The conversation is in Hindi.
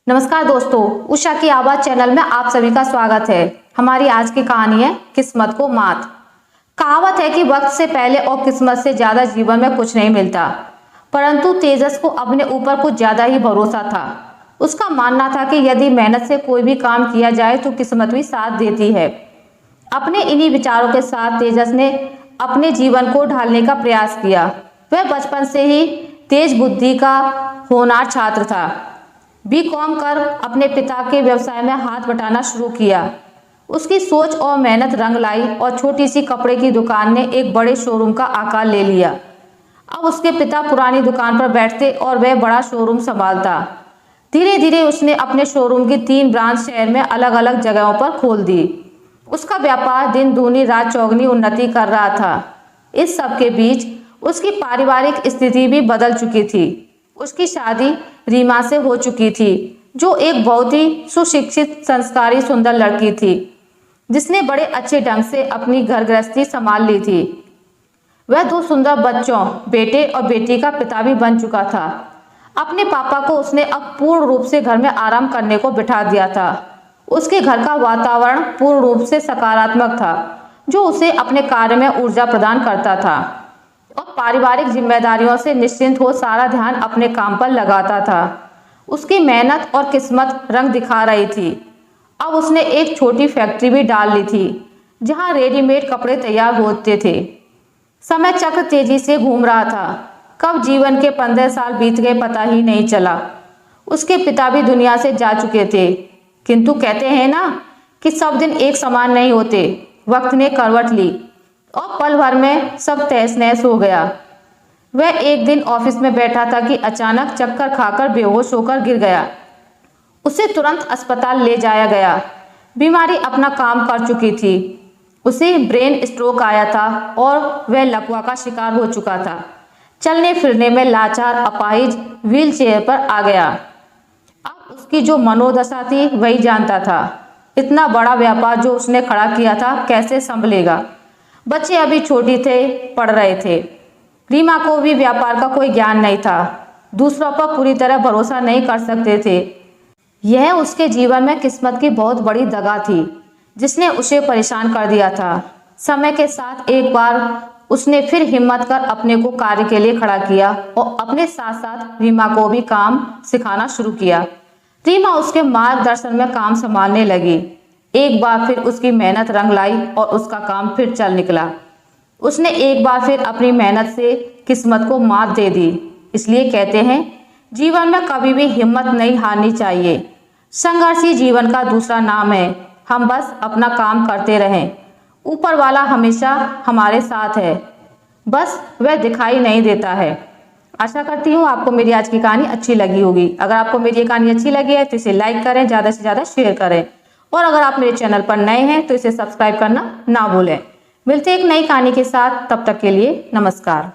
नमस्कार दोस्तों, उषा की आवाज चैनल में आप सभी का स्वागत है। हमारी आज की कहानी है किस्मत को मात। कहावत है कि वक्त से पहले और किस्मत से ज्यादा जीवन में कुछ नहीं मिलता, परंतु तेजस को अपने ऊपर कुछ ज्यादा ही भरोसा था। उसका मानना था कि यदि मेहनत से कोई भी काम किया जाए तो किस्मत भी साथ देती है। अपने इन्हीं विचारों के साथ तेजस ने अपने जीवन को ढालने का प्रयास किया। वह बचपन से ही तेज बुद्धि का होनहार छात्र था। बीकॉम कर अपने पिता के व्यवसाय में हाथ बटाना शुरू किया। उसकी सोच और मेहनत रंग लाई और छोटी सी कपड़े की दुकान ने एक बड़े शोरूम का आकार ले लिया। अब उसके पिता पुरानी दुकान पर बैठते और वह बड़ा शोरूम संभालता। धीरे धीरे उसने अपने शोरूम की 3 ब्रांच शहर में अलग अलग जगहों पर खोल दी। उसका व्यापार दिन दूनी रात चौगनी उन्नति कर रहा था। इस सब के बीच उसकी पारिवारिक स्थिति भी बदल चुकी थी। उसकी शादी रीमा से हो चुकी थी, जो एक बहुत ही सुशिक्षित, संस्कारी, सुंदर लड़की थी, जिसने बड़े अच्छे ढंग से अपनी घर गृहस्थी संभाल ली थी। वह 2 सुंदर बच्चों, बेटे और बेटी का पिता भी बन चुका था। अपने पापा को उसने अब पूर्ण रूप से घर में आराम करने को बिठा दिया था। उसके घर का वातावरण पूर्ण रूप से सकारात्मक था, जो उसे अपने कार्य में ऊर्जा प्रदान करता था और पारिवारिक जिम्मेदारियों से निश्चिंत हो सारा ध्यान अपने काम पर लगाता था। उसकी मेहनत और किस्मत रंग दिखा रही थी। अब उसने एक छोटी फैक्ट्री भी डाल ली थी, जहां रेडीमेड कपड़े तैयार होते थे। समय चक्र तेजी से घूम रहा था। कब जीवन के 15 साल बीत गए पता ही नहीं चला। उसके पिता भी दुनिया से जा चुके थे, किंतु कहते हैं ना कि सब दिन एक समान नहीं होते। वक्त ने करवट ली और पल भर में सब तहस नहस हो गया। वह एक दिन ऑफिस में बैठा था कि अचानक चक्कर खाकर बेहोश होकर गिर गया। उसे तुरंत अस्पताल ले जाया गया। बीमारी अपना काम कर चुकी थी। उसे ब्रेन स्ट्रोक आया था और वह लकवा का शिकार हो चुका था। चलने फिरने में लाचार, अपाहिज, व्हील चेयर पर आ गया। अब उसकी जो मनोदशा थी वही जानता था। इतना बड़ा व्यापार जो उसने खड़ा किया था कैसे संभलेगा। बच्चे अभी छोटी थे, पढ़ रहे थे। रीमा को भी व्यापार का कोई ज्ञान नहीं था। दूसरों पर पूरी तरह भरोसा नहीं कर सकते थे। यह उसके जीवन में किस्मत की बहुत बड़ी दगा थी, जिसने उसे परेशान कर दिया था। समय के साथ एक बार उसने फिर हिम्मत कर अपने को कार्य के लिए खड़ा किया और अपने साथ साथ रीमा को भी काम सिखाना शुरू किया। रीमा उसके मार्गदर्शन में काम संभालने लगी। एक बार फिर उसकी मेहनत रंग लाई और उसका काम फिर चल निकला। उसने एक बार फिर अपनी मेहनत से किस्मत को मात दे दी। इसलिए कहते हैं, जीवन में कभी भी हिम्मत नहीं हारनी चाहिए। संघर्ष ही जीवन का दूसरा नाम है। हम बस अपना काम करते रहें। ऊपर वाला हमेशा हमारे साथ है, बस वह दिखाई नहीं देता है। आशा करती हूँ आपको मेरी आज की कहानी अच्छी लगी होगी। अगर आपको मेरी ये कहानी अच्छी लगी है तो इसे लाइक करें, ज़्यादा से ज़्यादा शेयर करें और अगर आप मेरे चैनल पर नए हैं तो इसे सब्सक्राइब करना ना भूलें। मिलते हैं एक नई कहानी के साथ, तब तक के लिए नमस्कार।